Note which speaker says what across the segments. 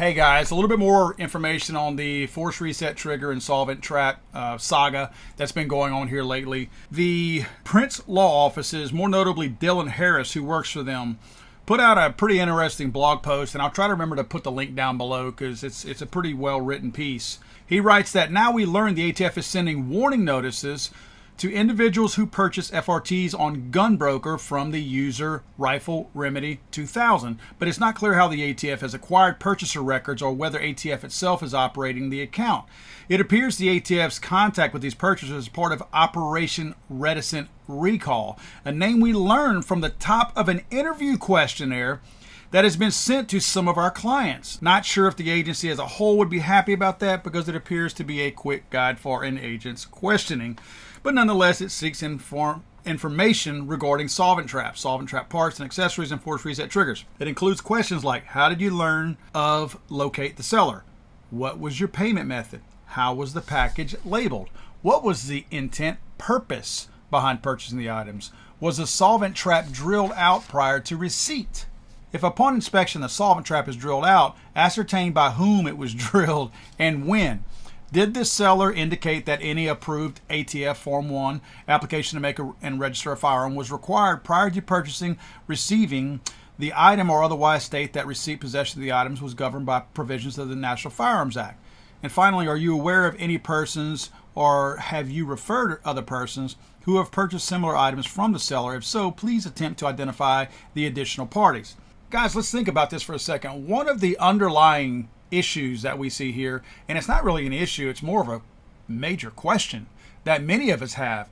Speaker 1: Hey guys, a little bit more information on the force reset trigger and solvent trap saga that's been going on here lately. The Prince Law offices, more notably Dylan Harris, who works for them, put out a pretty interesting blog post, and I'll try to remember to put the link down below because it's a pretty well written piece. He writes that now we learn the ATF is sending warning notices to individuals who purchase FRTs on Gunbroker from the user Rifle Remedy 2000, but it's not clear how the ATF has acquired purchaser records or whether ATF itself is operating the account. It appears the ATF's contact with these purchasers is part of Operation Reticent Recall, a name we learned from the top of an interview questionnaire that has been sent to some of our clients. Not sure if the agency as a whole would be happy about that because it appears to be a quick guide for an agent's questioning. But nonetheless, it seeks information regarding solvent trap parts and accessories, and force reset triggers. It includes questions like, how did you learn of locate the seller? What was your payment method? How was the package labeled? What was the intent purpose behind purchasing the items? Was the solvent trap drilled out prior to receipt? If upon inspection the solvent trap is drilled out, ascertain by whom it was drilled and when. Did this seller indicate that any approved ATF Form 1 application to make and register a firearm was required prior to purchasing, receiving the item, or otherwise state that receipt possession of the items was governed by provisions of the National Firearms Act? And finally, are you aware of any persons, or have you referred to other persons who have purchased similar items from the seller? If so, please attempt to identify the additional parties. Guys, let's think about this for a second. One of the underlying issues that we see here, and it's not really an issue, it's more of a major question that many of us have,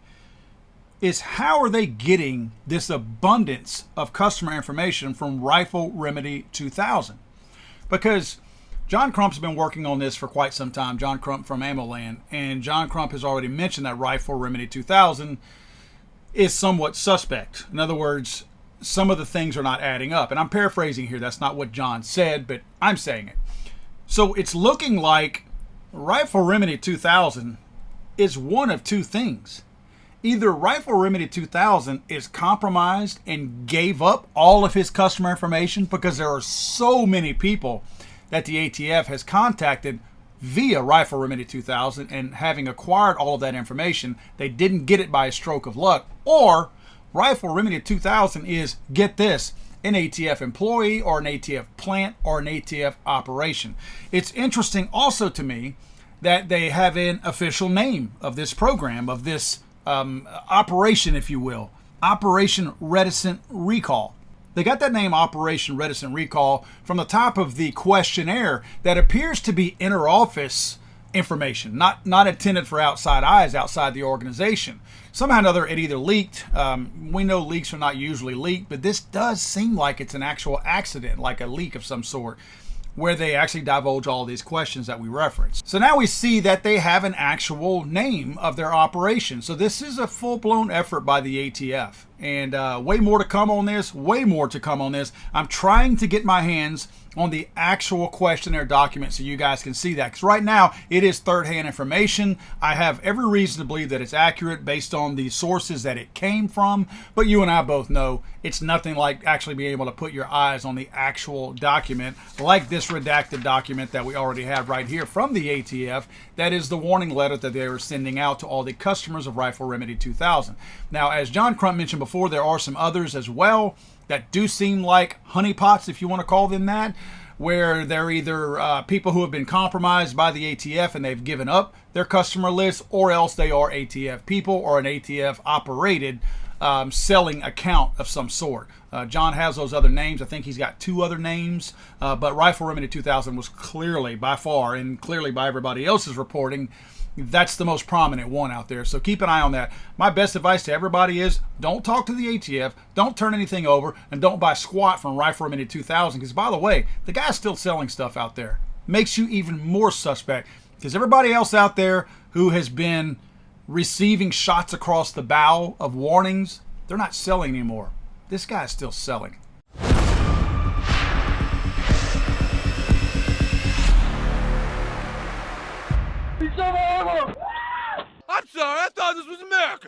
Speaker 1: is how are they getting this abundance of customer information from Rifle Remedy 2000? Because John Crump's been working on this for quite some time, John Crump from AmmoLand, and John Crump has already mentioned that Rifle Remedy 2000 is somewhat suspect. In other words, some of the things are not adding up. And I'm paraphrasing here, that's not what John said, but I'm saying it. So it's looking like Rifle Remedy 2000 is one of two things. Either Rifle Remedy 2000 is compromised and gave up all of his customer information, because there are so many people that the ATF has contacted via Rifle Remedy 2000, and having acquired all of that information, they didn't get it by a stroke of luck. Or Rifle Remedy 2000 is, get this, an ATF employee or an ATF plant or an ATF operation. It's interesting also to me that they have an official name of this program, of this operation, if you will, Operation Reticent Recall. They got that name, Operation Reticent Recall, from the top of the questionnaire that appears to be inter-office information, not intended for outside eyes outside the organization. Somehow or another, it either leaked. We know leaks are not usually leaked, but this does seem like it's an actual accident, like a leak of some sort, where they actually divulge all these questions that we referenced. So now we see that they have an actual name of their operation. So this is a full-blown effort by the ATF. And way more to come on this, I'm trying to get my hands on the actual questionnaire document so you guys can see that. Because right now, it is third-hand information. I have every reason to believe that it's accurate based on the sources that it came from. But you and I both know it's nothing like actually being able to put your eyes on the actual document, like this redacted document that we already have right here from the ATF. That is the warning letter that they were sending out to all the customers of Rifle Remedy 2000. Now, as John Crump mentioned before, there are some others as well that do seem like honeypots, if you want to call them that, where they're either people who have been compromised by the ATF and they've given up their customer list, or else they are ATF people or an ATF operated selling account of some sort. John has those other names. I think he's got two other names, but Rifle Remedy 2000 was clearly, by far, and clearly by everybody else's reporting, that's the most prominent one out there. So keep an eye on that. My best advice to everybody is don't talk to the ATF, don't turn anything over, and don't buy squat from Rifle Remedy 2000, because by the way, the guy's still selling stuff out there. Makes you even more suspect, because everybody else out there who has been receiving shots across the bow of warnings, they're not selling anymore. This guy's still selling.
Speaker 2: I'm sorry, I thought this was a